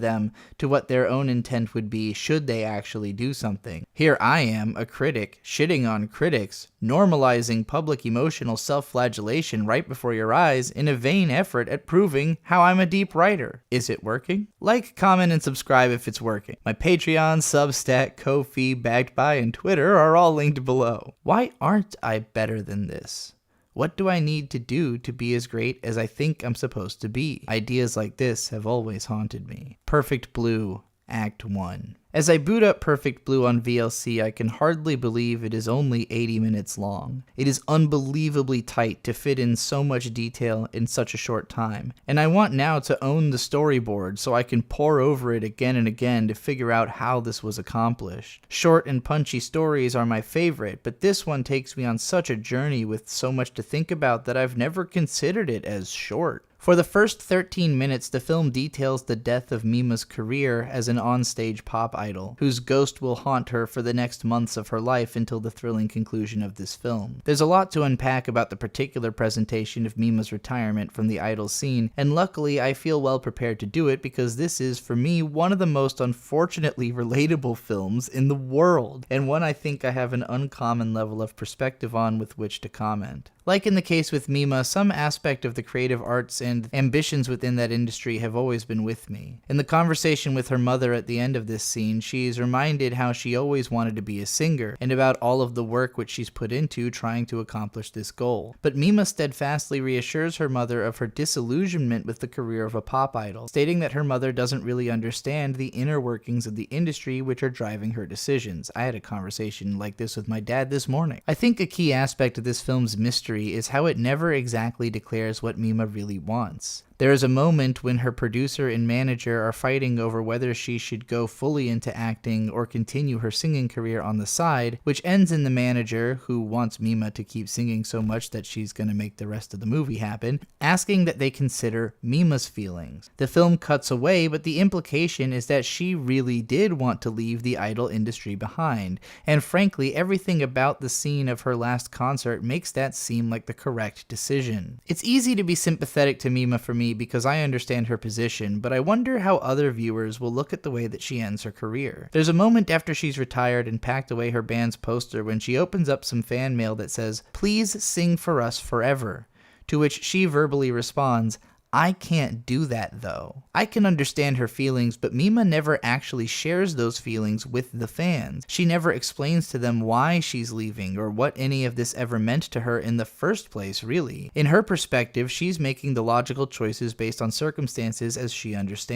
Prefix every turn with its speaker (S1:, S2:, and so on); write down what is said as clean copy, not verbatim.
S1: them to what their own intent would be should they actually do something. Here I am, a critic, shitting on critics, normalizing public emotional self-flagellation right before your eyes in a vain effort at proving how I'm a deep writer. Is it working? Like, comment, and subscribe if it's working. My Patreon, Substack, Ko-fi, Backed By, and Twitter are all linked below. Why aren't I better than this? What do I need to do to be as great as I think I'm supposed to be? Ideas like this have always haunted me. Perfect Blue, Act 1. As I boot up Perfect Blue on VLC, I can hardly believe it is only 80 minutes long. It is unbelievably tight to fit in so much detail in such a short time, and I want now to own the storyboard so I can pore over it again and again to figure out how this was accomplished. Short and punchy stories are my favorite, but this one takes me on such a journey with so much to think about that I've never considered it as short. For the first 13 minutes, the film details the death of Mima's career as an onstage pop idol, whose ghost will haunt her for the next months of her life until the thrilling conclusion of this film. There's a lot to unpack about the particular presentation of Mima's retirement from the idol scene, and luckily I feel well prepared to do it because this is, for me, one of the most unfortunately relatable films in the world, and one I think I have an uncommon level of perspective on with which to comment. Like in the case with Mima, some aspect of the creative arts and ambitions within that industry have always been with me. In the conversation with her mother at the end of this scene, she's reminded how she always wanted to be a singer, and about all of the work which she's put into trying to accomplish this goal. But Mima steadfastly reassures her mother of her disillusionment with the career of a pop idol, stating that her mother doesn't really understand the inner workings of the industry which are driving her decisions. I had a conversation like this with my dad this morning. I think a key aspect of this film's mystery is how it never exactly declares what Mima really wants. There is a moment when her producer and manager are fighting over whether she should go fully into acting or continue her singing career on the side, which ends in the manager, who wants Mima to keep singing so much that she's going to make the rest of the movie happen, asking that they consider Mima's feelings. The film cuts away, but the implication is that she really did want to leave the idol industry behind, and frankly, everything about the scene of her last concert makes that seem like the correct decision. It's easy to be sympathetic to Mima for me because I understand her position, but I wonder how other viewers will look at the way that she ends her career. There's a moment after she's retired and packed away her band's poster when she opens up some fan mail that says, "Please sing for us forever," to which she verbally responds, "I can't do that though." I can understand her feelings, but Mima never actually shares those feelings with the fans. She never explains to them why she's leaving or what any of this ever meant to her in the first place, really. In her perspective, she's making the logical choices based on circumstances as she understands